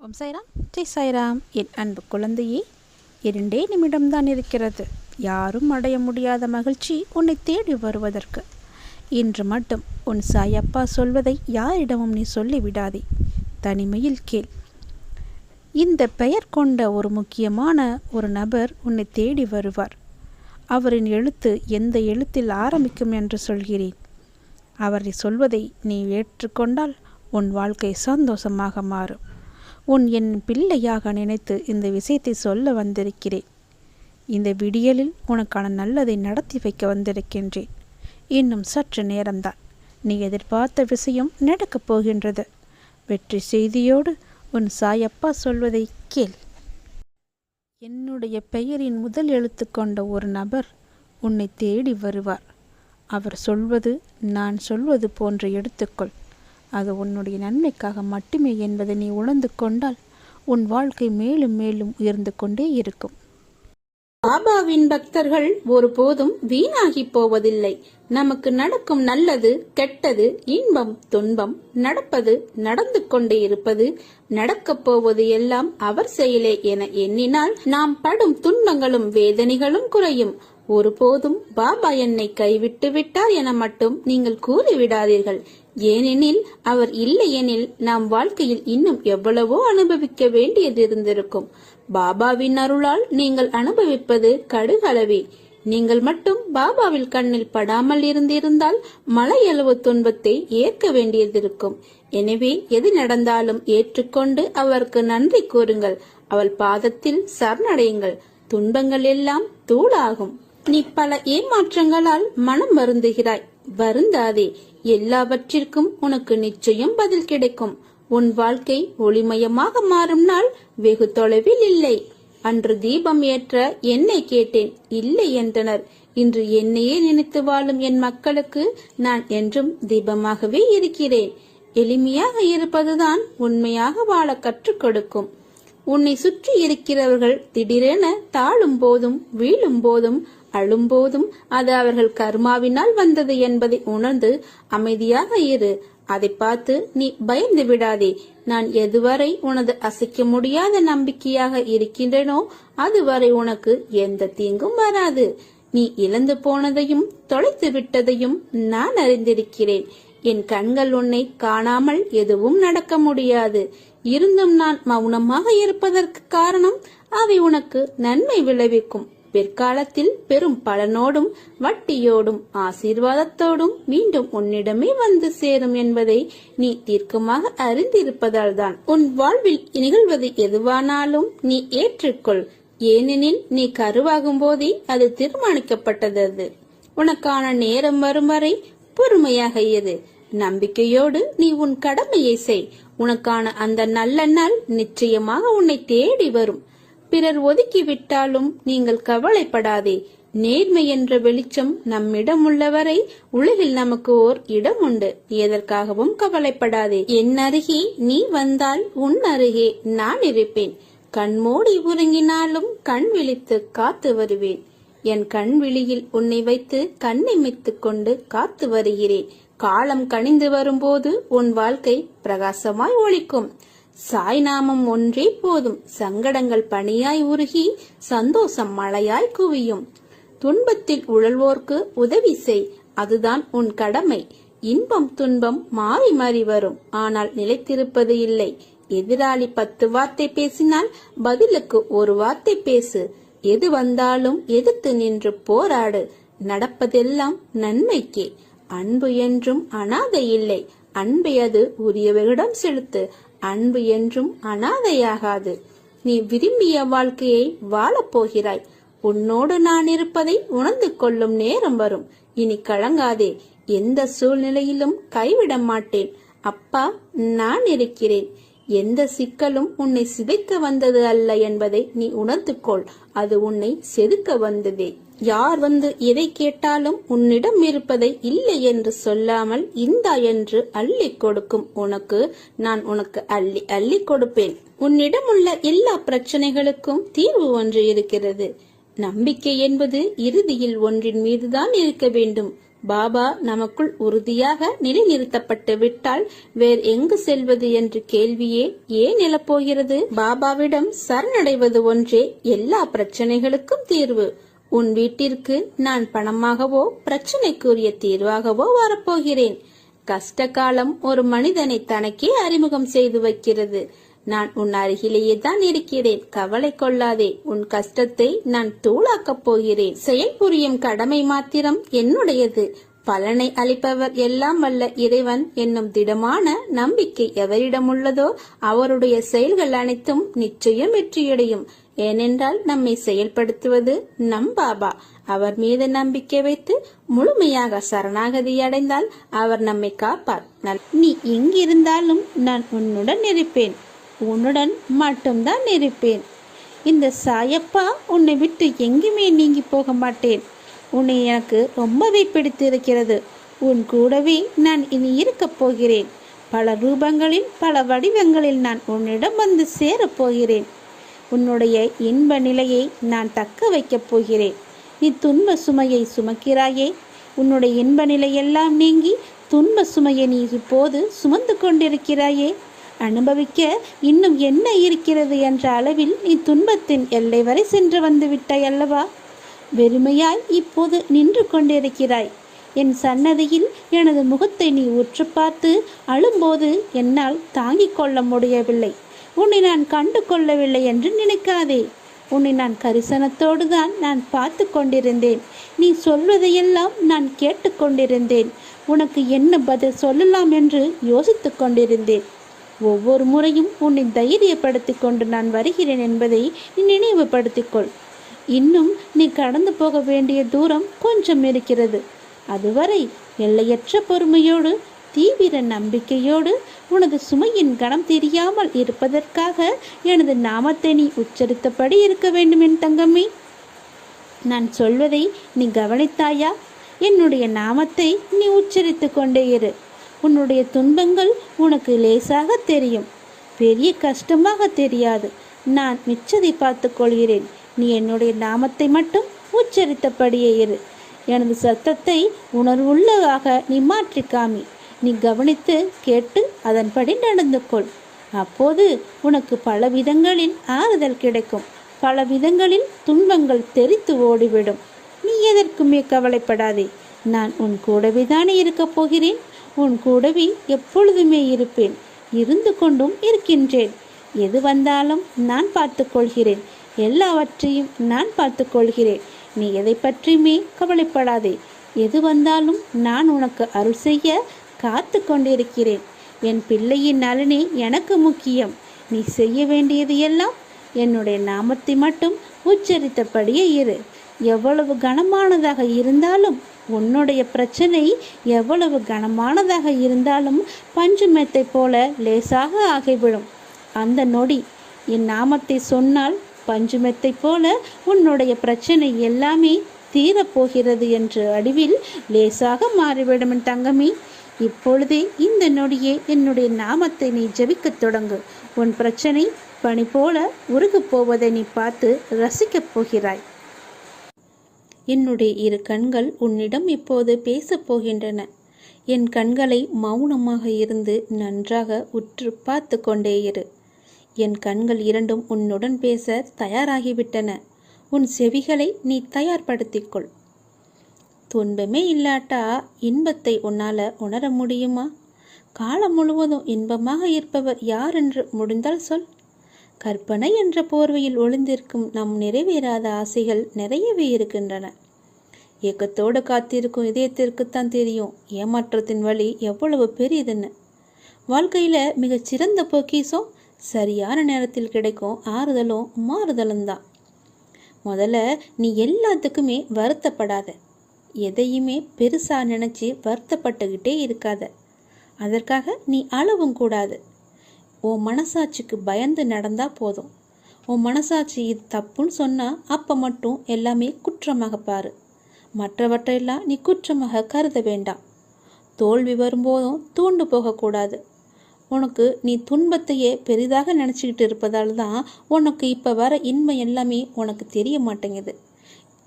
ஓம் சாய்ராம், ஜெய் சாய்ராம். என் அன்பு குழந்தையே, 2 நிமிடம்தான் இருக்கிறது. யாரும் அடைய முடியாத மகிழ்ச்சி உன்னை தேடி வருவதற்கு. இன்று மட்டும் உன் சாயப்பா சொல்வதை யாரிடமும் நீ சொல்லிவிடாதே. தனிமையில் கேள். இந்த பெயர் கொண்ட ஒரு முக்கியமான ஒரு நபர் உன்னை தேடி வருவார். அவரின் எழுத்து எந்த எழுத்தில் ஆரம்பிக்கும் என்று சொல்கிறேன். அவரை சொல்வதை நீ ஏற்றுக்கொண்டால் உன் வாழ்க்கை சந்தோஷமாக மாறும். என் பிள்ளையாக நினைத்து இந்த விஷயத்தை சொல்ல வந்திருக்கிறேன். இந்த விடியலில் உனக்கான நல்லதை நடத்தி வைக்க வந்திருக்கின்றேன். இன்னும் சற்று நேரம்தான். நீ எதிர்பார்த்த விஷயம் நடக்கப் போகின்றது. வெற்றி செய்தியோடு உன் சாயப்பா சொல்வதை கேள். என்னுடைய பெயரின் முதல் எழுத்து கொண்ட ஒரு நபர் உன்னை தேடி வருவார். அவர் சொல்வது நான் சொல்வது போன்று எடுத்துக்கொள். அது உன்னுடைய நன்மைக்காக மட்டுமே என்பதை நீ உணர்ந்து கொண்டால் உன் வாழ்க்கை மேலும் மேலும் உயர்ந்து கொண்டே இருக்கும். பாபாவின் பக்தர்கள் ஒருபோதும் வீணாகி போவதில்லை. நமக்கு நடக்கும் நல்லது கெட்டது, இன்பம் துன்பம், நடப்பது நடந்து கொண்டே இருப்பது, நடக்கப் போவது எல்லாம் அவர் செயலே என எண்ணினால் நாம் படும் துன்பங்களும் வேதனைகளும் குறையும். ஒருபோதும் பாபா என்னை கைவிட்டு விட்டார் என மட்டும் நீங்கள் கூறிவிடாதீர்கள். ஏனெனில் அவர் இல்லையெனில் நாம் வாழ்க்கையில் இன்னும் எவ்வளவோ அனுபவிக்க வேண்டியது இருந்திருக்கும். பாபாவின் அருளால் நீங்கள் அனுபவிப்பது கடுகளவே. நீங்கள் மட்டும் பாபாவில் கண்ணில் படாமல் இருந்திருந்தால் மலையளவு துன்பத்தை ஏற்க வேண்டியதிருக்கும். எனவே எது நடந்தாலும் ஏற்றுக்கொண்டு அவருக்கு நன்றி கூறுங்கள். அவள் பாதத்தில் சரணடையுங்கள். துன்பங்கள் எல்லாம் தூளாகும். நீ பல ஏமாற்றங்களால் மனம் வருந்துகிறாய். வருந்தாதே. எல்லாவற்றிற்கும் உனக்கு நிச்சயம் பதில் கிடைக்கும். உன் வாழ்க்கை ஒளிமயமாக மாறும் நாள் வெகு தொலைவில் இல்லை. அன்று தீபம் ஏற்ற என்னை கேட்டேன், இல்லை என்றனர். இன்று என்னையே நினைத்து வாழும் என் மக்களுக்கு நான் என்றும் தீபமாகவே இருக்கிறேன். எளிமையாக இருப்பதுதான் உண்மையாக வாழ கற்றுக் கொடுக்கும். உன்னை சுற்றி இருக்கிறவர்கள் திடீரென தாழும் போதும் வீழும் போதும் அழும்போதும் அது அவர்கள் கர்மாவினால் வந்தது என்பதை உணர்ந்து அமைதியாக இரு. அதை பார்த்து நீ பயந்து விடாதே. நான் எதுவரை உனது அசைக்க முடியாத நம்பிக்கையாக இருக்கின்றனோ அதுவரை உனக்கு எந்த தீங்கும் வராது. நீ இழந்து போனதையும் தொலைத்து விட்டதையும் நான் அறிந்திருக்கிறேன். என் கண்கள் உன்னை காணாமல் எதுவும் நடக்க முடியாது. இருந்தும் நான் மௌனமாக இருப்பதற்கு காரணம் அவை உனக்கு நன்மை விளைவிக்கும். பிற்காலத்தில் பெரும் பலனோடும் வட்டியோடும் ஆசீர்வாதத்தோடும் மீண்டும் உன்னிடமே வந்து சேரும் என்பதை நீ தீர்க்கமாக அறிந்திருப்பதால் தான் உன் வாழ்வில் நிகழ்வது எதுவானாலும் நீ ஏற்றுக்கொள். ஏனெனில் நீ கருவாகும் போதே அது தீர்மானிக்கப்பட்டது. உனக்கான நேரம் வரும் வரை பொறுமையாக இரு. நம்பிக்கையோடு நீ உன் கடமையை செய். உனக்கான அந்த நல்ல நாள் நிச்சயமாக உன்னை தேடி வரும். பிறர் ஒதுக்கிவிட்டாலும் நீங்கள் கவலைப்படாதே. நேர்மை என்ற வெளிச்சம் நம்மிடம் உள்ளவரை உலகில் நமக்கு ஓர் இடம் உண்டு. எதற்காகவும் கவலைப்படாதே. என் அருகே நீ வந்தால் உன் அருகே நான் இருப்பேன். கண்மூடி உறங்கினாலும் கண் விழித்து காத்து வருவேன். என் கண் விழியில் உன்னை வைத்து கண்ணிமைத்துக் கொண்டு காத்து வருகிறேன். காலம் கனிந்து வரும்போது உன் வாழ்க்கை பிரகாசமாய் ஒளிக்கும். சாய் நாமம் ஒன்றே போதும். சங்கடங்கள் பனியாய் உருகி சந்தோஷம் மழையாய் குவியும். துன்பத்தில் உழல்வோர்க்கு உதவி செய். அதுதான் உன் கடமை. இன்பம் துன்பம் மாறி மாறி வரும். ஆனால் நிலைத்திருப்பது இல்லை. எதிராளி 10 வார்த்தை பேசினால் பதிலுக்கு ஒரு வார்த்தை பேசு. எது வந்தாலும் எதிர்த்து நின்று போராடு. நடப்பதெல்லாம் நன்மைக்கே. அன்பு என்றும் அனாதை இல்லை. அன்பை அது உரியவரிடம் செலுத்து. அன்பு என்றும் அனாதையாகாது. நீ விரும்பிய வாழ்க்கையை வாழப் போகிறாய். உன்னோடு நான் இருப்பதை உணர்ந்து கொள்ளும் நேரம் வரும். இனி கலங்காதே. எந்த சூழ்நிலையிலும் கைவிட மாட்டேன். அப்பா நான் இருக்கிறேன். எந்த சிக்கலும் உன்னை சிதைக்க வந்தது அல்ல என்பதை நீ உணர்ந்து கொள். அது உன்னை செதுக்க வந்ததே. யார் வந்து எதை கேட்டாலும் உன்னிடம் இருப்பதை இல்லை என்று சொல்லாமல் இந்தா என்று அள்ளி கொடுக்கும் உனக்கு நான் உனக்கு அள்ளி அள்ளி கொடுப்பேன். உன்னிடம் உள்ள எல்லா பிரச்சனைகளுக்கும் தீர்வு ஒன்று இருக்கிறது. நம்பிக்கை என்பது இறுதியில் ஒன்றின் மீதுதான் இருக்க வேண்டும். பாபா நமக்குள் உறுதியாக நிலைநிறுத்தப்பட்டு விட்டால் வேறு எங்கு செல்வது என்ற கேள்வியே ஏன் எழப்போகிறது? பாபாவிடம் சரணடைவது ஒன்றே எல்லா பிரச்சனைகளுக்கும் தீர்வு. உன் வீட்டிற்கு நான் பணமாகவோ பிரச்சனைக்குரிய தீர்வாகவோ வரப்போகிறேன். கஷ்ட காலம் ஒரு மனிதனை தனக்கே அறிமுகம் செய்து வைக்கிறது. நான் உன் அருகிலேயே தான் இருக்கிறேன், கவலை கொள்ளாதே. உன் கஷ்டத்தை நான் தூளாக்கப் போகிறேன். செயல் புரியும் கடமை மாத்திரம் என்னுடையது. பலனை அளிப்பவர் எல்லாம் வல்ல இறைவன் என்னும் திடமான நம்பிக்கை எவரிடம் உள்ளதோ அவருடைய செயல்கள் அனைத்தும் நிச்சயம் வெற்றியடையும். ஏனென்றால் நம்மை செயல்படுத்துவது நம் பாபா. அவர் மீது நம்பிக்கை வைத்து முழுமையாக சரணாகதி அடைந்தால் அவர் நம்மை காப்பார். நீ எங்கிருந்தாலும் நான் உன்னுடன் இருப்பேன், உன்னுடன் மட்டும்தான் இருப்பேன். இந்த சாயப்பா உன்னை விட்டு எங்குமே நீங்கி போக மாட்டேன். உன்னை எனக்கு ரொம்பவே பிடித்திருக்கிறது. உன் கூடவே நான் இனி இருக்கப் போகிறேன். பல ரூபங்களில் பல வடிவங்களில் நான் உன்னிடம் வந்து சேரப்போகிறேன். உன்னுடைய இன்ப நிலையை நான் தக்க வைக்கப் போகிறேன். நீ துன்ப சுமையை சுமக்கிறாயே, உன்னுடைய இன்ப நிலையெல்லாம் நீங்கி துன்ப சுமையை நீ இப்போது சுமந்து கொண்டிருக்கிறாயே, அனுபவிக்க இன்னும் என்ன இருக்கிறது என்ற அளவில் நீ துன்பத்தின் எல்லை வரை சென்று வந்து விட்டாய் அல்லவா? வெறுமையாய் இப்போது நின்று கொண்டிருக்கிறாய். என் சன்னதியில் எனது முகத்தை நீ உற்று பார்த்து அழும்போது என்னால் தாங்கிக் கொள்ள முடியவில்லை. உன்னை நான் கண்டு கொள்ளவில்லை என்று நினைக்காதே. உன்னை நான் கரிசனத்தோடு தான் நான் பார்த்து கொண்டிருந்தேன். நீ சொல்வதையெல்லாம் நான் கேட்டுக்கொண்டிருந்தேன். உனக்கு என்ன பதில் சொல்லலாம் என்று யோசித்து கொண்டிருந்தேன். ஒவ்வொரு முறையும் உன்னை தைரியப்படுத்தி கொண்டு நான் வருகிறேன் என்பதை நீ நினைவுபடுத்திக்கொள். இன்னும் நீ கடந்து போக வேண்டிய தூரம் கொஞ்சம் இருக்கிறது. அதுவரை எல்லையற்ற பொறுமையோடு தீவிர நம்பிக்கையோடு உனது சுமையின் கணம் தெரியாமல் இருப்பதற்காக எனது நாமத்தை நீ உச்சரித்தபடி இருக்க வேண்டும் என் தங்கமே. நான் சொல்வதை நீ கவனித்தாயா? என்னுடைய நாமத்தை நீ உச்சரித்து கொண்டே இரு. உன்னுடைய துன்பங்கள் உனக்கு லேசாக தெரியும், பெரிய கஷ்டமாக தெரியாது. நான் மிச்சதை பார்த்து கொள்கிறேன். நீ என்னுடைய நாமத்தை மட்டும் உச்சரித்தபடியே இரு. எனது சத்தத்தை உணர்வுள்ளதாக நீ மாற்றி காமி. நீ கவனித்து கேட்டு அதன்படி நடந்து கொள். அப்போது உனக்கு பல விதங்களில் ஆறுதல் கிடைக்கும். பல விதங்களில் துன்பங்கள் தெரித்து ஓடிவிடும். நீ எதற்குமே கவலைப்படாதே. நான் உன் கூடவே தானே இருக்கப் போகிறேன். உன் கூடவே எப்பொழுதுமே இருப்பேன். இருந்து கொண்டும் இருக்கின்றேன். எது வந்தாலும் நான் பார்த்து கொள்கிறேன். எல்லாவற்றையும் நான் பார்த்து கொள்கிறேன். நீ எதை பற்றியுமே கவலைப்படாதே. எது வந்தாலும் நான் உனக்கு அருள் செய்ய காத்து கொண்டிருக்கிறேன். என் பிள்ளையின் நலனே எனக்கு முக்கியம். நீ செய்ய வேண்டியது எல்லாம் என்னுடைய நாமத்தை மட்டும் உச்சரித்தபடியே இரு. எவ்வளவு கனமானதாக இருந்தாலும், உன்னுடைய பிரச்சனை எவ்வளவு கனமானதாக இருந்தாலும் பஞ்சுமெத்தை போல லேசாக ஆகிவிடும். அந்த நொடி என் நாமத்தை சொன்னால் பஞ்சுமெத்தை போல உன்னுடைய பிரச்சனை எல்லாமே தீரப்போகிறது என்று அறிவில் லேசாக மாறிவிடும் என் தங்கமே. இப்பொழுதே இந்த நொடியே என்னுடைய நாமத்தை நீ ஜெபிக்கத் தொடங்கு. உன் பிரச்சனை பனி போல உருகப் போவதை நீ பார்த்து ரசிக்கப் போகிறாய். என்னுடைய இரு கண்கள் உன்னிடம் இப்போது பேசப் போகின்றன. என் கண்களை மௌனமாக இருந்து நன்றாக உற்று பார்த்து கொண்டே இரு. என் கண்கள் இரண்டும் உன்னுடன் பேச தயாராகிவிட்டன. உன் செவிகளை நீ தயார்படுத்திக்கொள். துன்பமே இல்லாட்டா இன்பத்தை உன்னால் உணர முடியுமா? காலம் முழுவதும் இன்பமாக இருப்பவர் யார் என்று முடிந்தால் சொல். கற்பனை என்ற போர்வையில் ஒளிந்திருக்கும் நம் நிறைவேறாத ஆசைகள் நிறையவே இருக்கின்றன. ஏக்கத்தோடு காத்திருக்கும் இதயத்திற்குத்தான் தெரியும் ஏமாற்றத்தின் வழி எவ்வளவு பெரியதுன்னு. வாழ்க்கையில் மிகச்சிறந்த பொக்கிஷம் சரியான நேரத்தில் கிடைக்கும் ஆறுதலும் மாறுதலும் தான். முதல்ல நீ எல்லாத்துக்குமே வருத்தப்படாத. எதையுமே பெருசாக நினச்சி வருத்தப்பட்டுக்கிட்டே இருக்காத. அதற்காக நீ அழவும் கூடாது. உன் மனசாட்சிக்கு பயந்து நடந்தால் போதும். உன் மனசாட்சி இது தப்புன்னு சொன்னால் அப்போ மட்டும் எல்லாமே குற்றமாக பாரு. மற்றவற்றையெல்லாம் நீ குற்றமாக கருத வேண்டாம். தோல்வி வரும்போதும் தூண்டு போகக்கூடாது. உனக்கு நீ துன்பத்தையே பெரிதாக நினச்சிக்கிட்டு இருப்பதால் தான் உனக்கு இப்போ வர இன்பம் எல்லாமே உனக்கு தெரிய மாட்டேங்குது.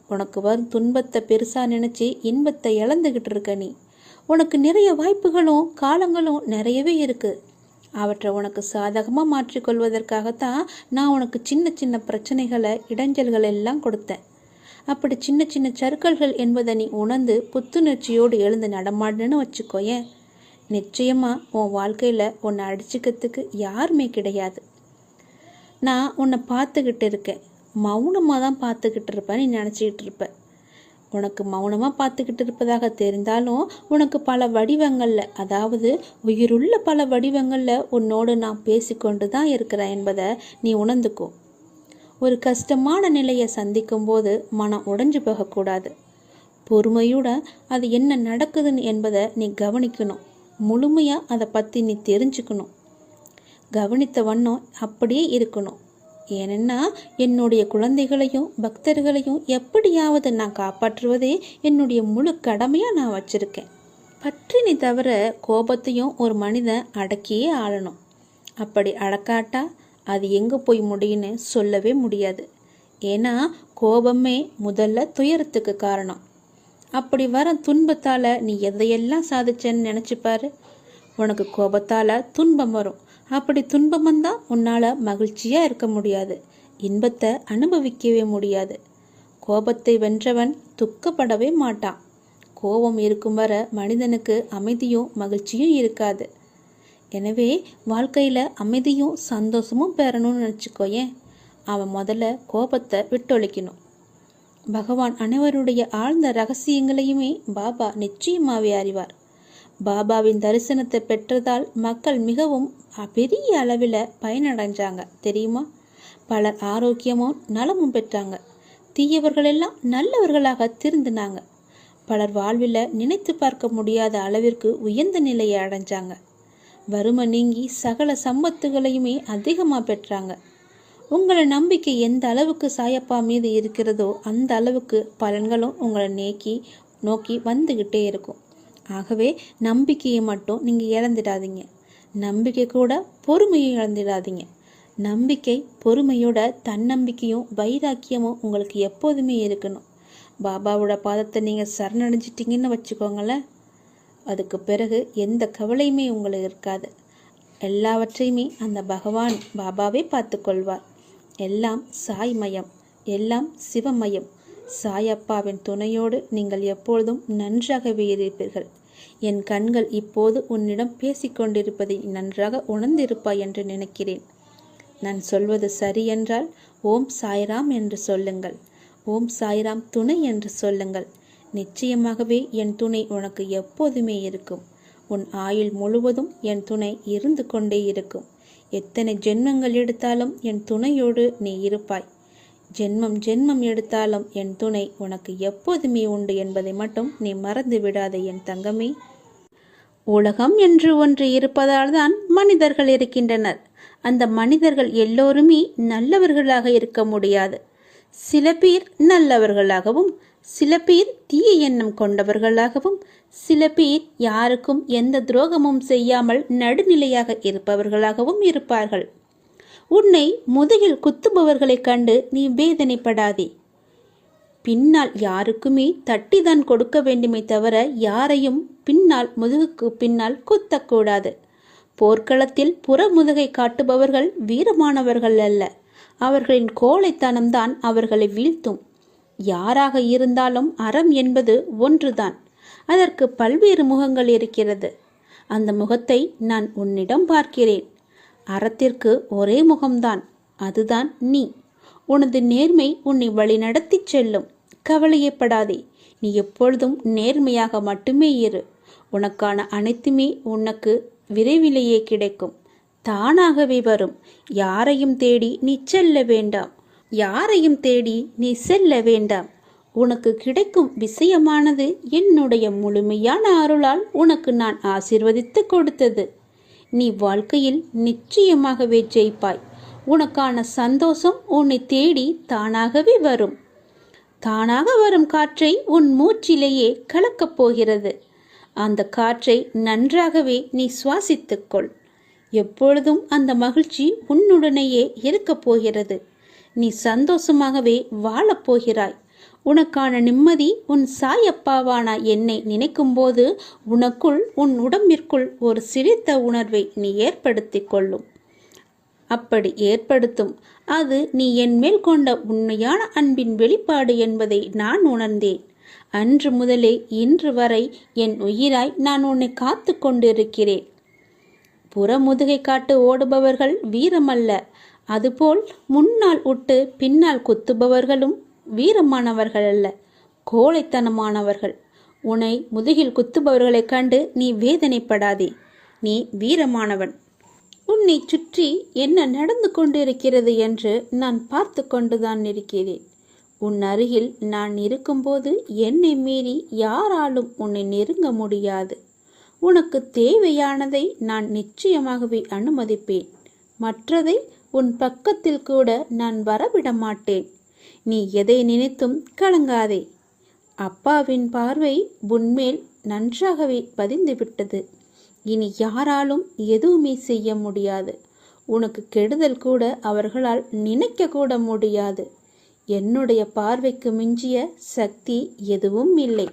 உனக்கு வரும் துன்பத்தை பெருசாக நினச்சி இன்பத்தை இழந்துக்கிட்டு இருக்க நீ. உனக்கு நிறைய வாய்ப்புகளும் காலங்களும் நிறையவே இருக்குது. அவற்றை உனக்கு சாதகமாக மாற்றிக்கொள்வதற்காகத்தான் நான் உனக்கு சின்ன சின்ன பிரச்சனைகளை இடைஞ்சல்கள் எல்லாம் கொடுத்தேன். அப்படி சின்ன சின்ன சறுக்கல்கள் என்பதை நீ உணர்ந்து புத்துணர்ச்சியோடு எழுந்து நடமாடுன்னு வச்சுக்கோயேன். நிச்சயமாக உன் வாழ்க்கையில் உன்னை அடிச்சுக்கிறதுக்கு யாருமே கிடையாது. நான் உன்னை பார்த்துக்கிட்டு இருக்கேன். மௌனமாக தான் பார்த்துக்கிட்டு இருப்பேன் நீ நினச்சிக்கிட்டு இருப்ப. உனக்கு மௌனமாக பார்த்துக்கிட்டு இருப்பதாக தெரிந்தாலும் உனக்கு பல வடிவங்களில், அதாவது உயிருள்ள பல வடிவங்களில் உன்னோடு நான் பேசிக்கொண்டு தான் இருக்கிறேன் என்பதை நீ உணர்ந்துக்கோ. ஒரு கஷ்டமான நிலையை சந்திக்கும் போது மனம் உடைஞ்சு போகக்கூடாது. பொறுமையோட அது என்ன நடக்குதுன்னு என்பதை நீ கவனிக்கணும். முழுமையாக அதை பற்றி நீ தெரிஞ்சுக்கணும். கவனித்த வண்ணம் அப்படியே இருக்கணும். ஏனென்னா என்னுடைய குழந்தைகளையும் பக்தர்களையும் எப்படியாவது நான் காப்பாற்றுவதே என்னுடைய முழு கடமையாக நான் வச்சுருக்கேன். பற்றினி தவிர கோபத்தையும் ஒரு மனிதன் அடக்கியே ஆளணும். அப்படி அடக்காட்டா அது எங்கே போய் முடியும்னு சொல்லவே முடியாது. ஏன்னா கோபமே முதல்ல துயரத்துக்கு காரணம். அப்படி வர துன்பத்தால் நீ எதையெல்லாம் சாதிச்சேன்னு நினச்சிப்பாரு. உனக்கு கோபத்தால் துன்பம் வரும். அப்படி துன்பம் வந்தால் உன்னால் மகிழ்ச்சியாக இருக்க முடியாது, இன்பத்தை அனுபவிக்கவே முடியாது. கோபத்தை வென்றவன் துக்கப்படவே மாட்டான். கோபம் இருக்கும் வர மனிதனுக்கு அமைதியும் மகிழ்ச்சியும் இருக்காது. எனவே வாழ்க்கையில் அமைதியும் சந்தோஷமும் பெறணும்னு நினச்சிக்கோயேன். அவன் முதல்ல கோபத்தை விட்டொழிக்கணும். பகவான் அனைவருடைய ஆழ்ந்த ரகசியங்களையுமே பாபா நிச்சயமாகவே அறிவார். பாபாவின் தரிசனத்தை பெற்றதால் மக்கள் மிகவும் பெரிய அளவில் பயனடைஞ்சாங்க தெரியுமா. பலர் ஆரோக்கியமும் நலமும் பெற்றாங்க. தீயவர்கள் எல்லாம் நல்லவர்களாக திருந்தினாங்க. பலர் வாழ்வில் நினைத்து பார்க்க முடியாத அளவிற்கு உயர்ந்த நிலையை அடைஞ்சாங்க. வறுமை நீங்கி சகல சம்பத்துகளையுமே அதிகமாக பெற்றாங்க. உங்களை நம்பிக்கை எந்த அளவுக்கு சாயப்பா மீது இருக்கிறதோ அந்த அளவுக்கு பலன்களும் உங்களை நோக்கி வந்துக்கிட்டே இருக்கும். ஆகவே நம்பிக்கையை மட்டும் நீங்கள் இழந்துடாதீங்க. நம்பிக்கை கூட பொறுமையை இழந்துடாதீங்க. நம்பிக்கை பொறுமையோட தன்னம்பிக்கையும் வைராக்கியமும் உங்களுக்கு எப்போதுமே இருக்கணும். பாபாவோட பாதத்தை நீங்கள் சரணடைஞ்சிட்டிங்கன்னு வச்சுக்கோங்களேன். அதுக்கு பிறகு எந்த கவலையுமே உங்களுக்கு இருக்காது. எல்லாவற்றையுமே அந்த பகவான் பாபாவே பார்த்து கொள்வார். எல்லாம் சாய்மயம், எல்லாம் சிவமயம். சாயப்பாவின் துணையோடு நீங்கள் எப்பொழுதும் நன்றாகவே இருப்பீர்கள். என் கண்கள் இப்போது உன்னிடம் பேசிக்கொண்டிருப்பதை நன்றாக உணர்ந்திருப்பாய் என்று நினைக்கிறேன். நான் சொல்வது சரி என்றால் ஓம் சாய்ராம் என்று சொல்லுங்கள். ஓம் சாய்ராம் துணை என்று சொல்லுங்கள். நிச்சயமாகவே என் துணை உனக்கு எப்போதுமே இருக்கும். உன் ஆயுள் முழுவதும் என் துணை இருந்து கொண்டே இருக்கும். எத்தனை ஜென்மங்கள் எடுத்தாலும் என் துணையோடு நீ இருப்பாய். ஜென்மம் எடுத்தாலும் என் துணை உனக்கு எப்போதுமே உண்டு என்பதை மட்டும் நீ மறந்து விடாதே என் தங்கமே. உலகம் என்று ஒன்று இருப்பதால் தான் மனிதர்கள் இருக்கின்றனர். அந்த மனிதர்கள் எல்லோருமே நல்லவர்களாக இருக்க முடியாது. சில பேர் நல்லவர்களாகவும், சில பேர் தீய எண்ணம் கொண்டவர்களாகவும், சில பேர் யாருக்கும் எந்த துரோகமும் செய்யாமல் நடுநிலையாக இருப்பவர்களாகவும் இருப்பார்கள். உன்னை முதுகில் குத்துபவர்களைக் கண்டு நீ வேதனைப்படாதே. பின்னால் யாருக்குமே தட்டிதான் கொடுக்க வேண்டுமே தவிர யாரையும் முதுகுக்கு பின்னால் குத்தக்கூடாது. போர்க்களத்தில் புறமுதுகை காட்டுபவர்கள் வீரமானவர்கள் அல்ல. அவர்களின் கோழைத்தனம்தான் அவர்களை வீழ்த்தும். யாராக இருந்தாலும் அறம் என்பது ஒன்றுதான். அதற்கு பல்வேறு முகங்கள் இருக்கிறது. அந்த முகத்தை நான் உன்னிடம் பார்க்கிறேன். அறத்திற்கு ஒரே முகம்தான், அதுதான் நீ. உனது நேர்மை உன்னை வழிநடத்தி செல்லும். கவலையப்படாதே. நீ எப்பொழுதும் நேர்மையாக மட்டுமே இரு. உனக்கான அனைத்துமே உனக்கு விரைவிலேயே கிடைக்கும். தானாகவே வரும். யாரையும் தேடி நீ செல்ல வேண்டாம். உனக்கு கிடைக்கும் விஷயமானது என்னுடைய முழுமையான அருளால் உனக்கு நான் ஆசீர்வதித்து கொடுத்தது. நீ வாழ்க்கையில் நிச்சயமாகவே ஜெயிப்பாய். உனக்கான சந்தோஷம் உன்னை தேடி தானாகவே வரும். தானாக வரும் காற்றை உன் மூச்சிலேயே கலக்கப் போகிறது. அந்த காற்றை நன்றாகவே நீ சுவாசித்துக்கொள். எப்பொழுதும் அந்த மகிழ்ச்சி உன்னுடனேயே இருக்கப் போகிறது. நீ சந்தோஷமாகவே வாழப்போகிறாய். உனக்கான நிம்மதி உன் சாயப்பாவான என்னை நினைக்கும்போது உனக்குள் உன் உடம்பிற்குள் ஒரு சிரித்த உணர்வை நீ ஏற்படுத்திக் கொள்ளும். அப்படி ஏற்படுத்தும் அது நீ என் மேல் கொண்ட உண்மையான அன்பின் வெளிப்பாடு என்பதை நான் உணர்ந்தேன். அன்று முதலே இன்று வரை என் உயிராய் நான் உன்னை காத்து கொண்டிருக்கிறேன். புறமுதுகை காட்டு ஓடுபவர்கள் வீரமல்ல, அதுபோல் முன்னால் விட்டு பின்னால் குத்துபவர்களும் வீரமானவர்கள் அல்ல, கோழைத்தனமானவர்கள். உன்னை முதுகில் குத்துபவர்களைக் கண்டு நீ வேதனைப்படாதே, நீ வீரமானவன். உன்னை சுற்றி என்ன நடந்து கொண்டிருக்கிறது என்று நான் பார்த்து கொண்டுதான் இருக்கிறேன். உன் அருகில் நான் இருக்கும்போது என்னை மீறி யாராலும் உன்னை நெருங்க முடியாது. உனக்கு தேவையானதை நான் நிச்சயமாகவே அனுமதிப்பேன். மற்றதை உன் பக்கத்தில் கூட நான் வரவிட மாட்டேன். நீ எதை நினைத்தும் கலங்காதே. அப்பாவின் பார்வை உன்மேல் நன்றாகவே பதிந்துவிட்டது. இனி யாராலும் எதுவுமே செய்ய முடியாது. உனக்கு கெடுதல் கூட அவர்களால் நினைக்க கூட முடியாது. என்னுடைய பார்வைக்கு மிஞ்சிய சக்தி எதுவும் இல்லை.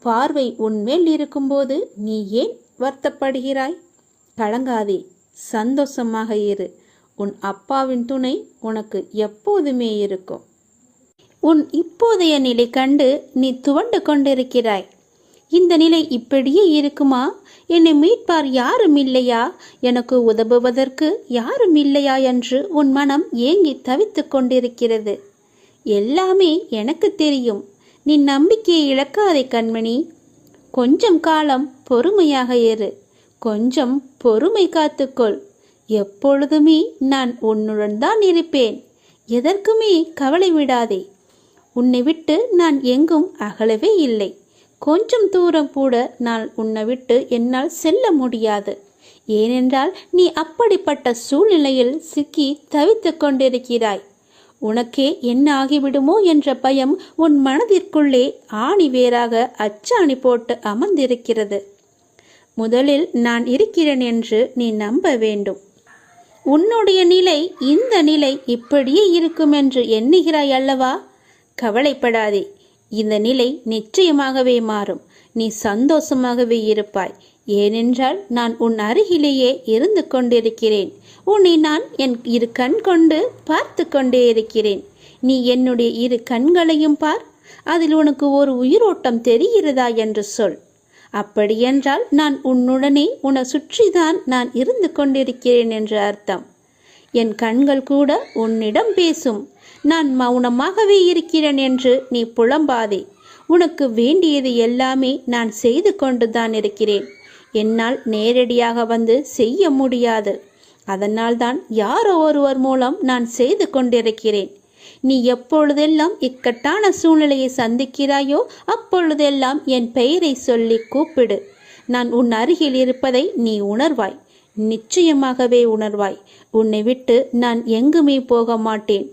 பார்வை உன்மேல் இருக்கும்போது நீ ஏன் வருத்தப்படுகிறாய்? கலங்காதே, சந்தோஷமாக இரு. உன் அப்பாவின் துணை உனக்கு எப்போதுமே இருக்கும். உன் இப்போதைய நிலை கண்டு நீ துவண்டு கொண்டிருக்கிறாய். இந்த நிலை இப்படியே இருக்குமா? என்னை மீட்பார் யாரும் இல்லையா? எனக்கு உதவுவதற்கு யாரும் இல்லையா என்று உன் மனம் ஏங்கி தவித்து கொண்டிருக்கிறது. எல்லாமே எனக்கு தெரியும். நீ நம்பிக்கையை இழக்காதே கண்மணி. கொஞ்சம் காலம் பொறுமையாக இரு. கொஞ்சம் பொறுமை காத்துக்கொள். எப்பொழுதுமே நான் உன்னுடன் தான் இருப்பேன். எதற்குமே கவலை விடாதே. உன்னை விட்டு நான் எங்கும் அகலவே இல்லை. கொஞ்சம் தூரம் கூட நான் உன்னை விட்டு என்னால் செல்ல முடியாது. ஏனென்றால் நீ அப்படிப்பட்ட சூழ்நிலையில் சிக்கி தவித்து கொண்டிருக்கிறாய். உனக்கே என்ன ஆகிவிடுமோ என்ற பயம் உன் மனதிற்குள்ளே ஆணி வேறாக அச்சாணி போட்டு அமர்ந்திருக்கிறது. முதலில் நான் இருக்கிறேன் என்று நீ நம்ப வேண்டும். உன்னுடைய நிலை இந்த நிலை இப்படியே இருக்கும் என்று எண்ணுகிறாய் அல்லவா? கவலைப்படாதே. இந்த நிலை நிச்சயமாகவே மாறும். நீ சந்தோஷமாகவே இருப்பாய். ஏனென்றால் நான் உன் அருகிலேயே இருந்து கொண்டிருக்கிறேன். உன்னை நான் என் இரு கண் கொண்டு பார்த்து கொண்டே இருக்கிறேன். நீ என்னுடைய இரு கண்களையும் பார். அதில் உனக்கு ஒரு உயிரோட்டம் தெரிகிறதா என்று சொல். அப்படியென்றால் நான் உன்னுடனே உன்னை சுற்றிதான் நான் இருந்து கொண்டிருக்கிறேன் என்று அர்த்தம். என் கண்கள் கூட உன்னிடம் பேசும். நான் மௌனமாகவே இருக்கிறேன் என்று நீ புலம்பாதே. உனக்கு வேண்டியது எல்லாமே நான் செய்து கொண்டுதான் இருக்கிறேன். என்னால் நேரடியாக வந்து செய்ய முடியாது. அதனால்தான் யாரோ ஒருவர் மூலம் நான் செய்து கொண்டிருக்கிறேன். நீ எப்பொழுதெல்லாம் இக்கட்டான சூழ்நிலையை சந்திக்கிறாயோ அப்பொழுதெல்லாம் என் பெயரை சொல்லி கூப்பிடு. நான் உன் அருகில் இருப்பதை நீ உணர்வாய். நிச்சயமாகவே உணர்வாய். உன்னை விட்டு நான் எங்குமே போக மாட்டேன்.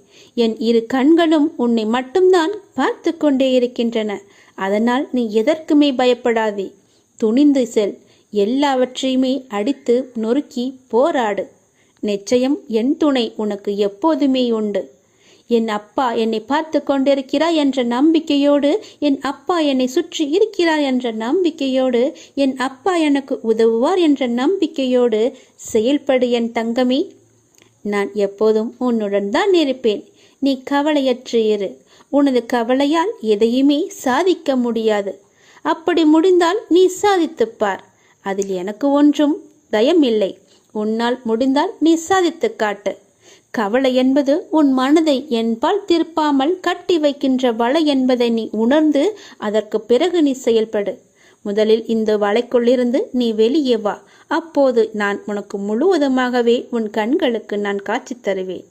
என் இரு கண்களும் உன்னை மட்டும்தான் பார்த்து கொண்டே இருக்கின்றன. அதனால் நீ எதற்குமே பயப்படாதே. துணிந்து செல். எல்லாவற்றையுமே அடித்து நொறுக்கி போராடு. நிச்சயம் என் துணை உனக்கு எப்போதுமே உண்டு. என் அப்பா என்னை பார்த்து கொண்டிருக்கிறார் என்ற நம்பிக்கையோடு, என் அப்பா என்னை சுற்றி இருக்கிறார் என்ற நம்பிக்கையோடு, என் அப்பா எனக்கு உதவுவார் என்ற நம்பிக்கையோடு செயல்படு என் தங்கமே. நான் எப்போதும் உன்னுடன் தான் இருப்பேன். நீ கவலையற்று இரு. உனது கவலையால் எதையுமே சாதிக்க முடியாது. அப்படி முடிந்தால் நீ சாதித்துப்பார். அதில் எனக்கு ஒன்றும் பயமில்லை. உன்னால் முடிந்தால் நீ சாதித்து காட்டு. கவலை என்பது உன் மனதை என்பால் திருப்பாமல் கட்டி வைக்கின்ற வலை என்பதை நீ உணர்ந்து அதற்கு பிறகு நீ செயல்படு. முதலில் இந்த வலைக்குள்ளிருந்து நீ வெளியே வா. அப்போது நான் உனக்கு முழுவதுமாகவே உன் கண்களுக்கு நான் காட்சி தருவேன்.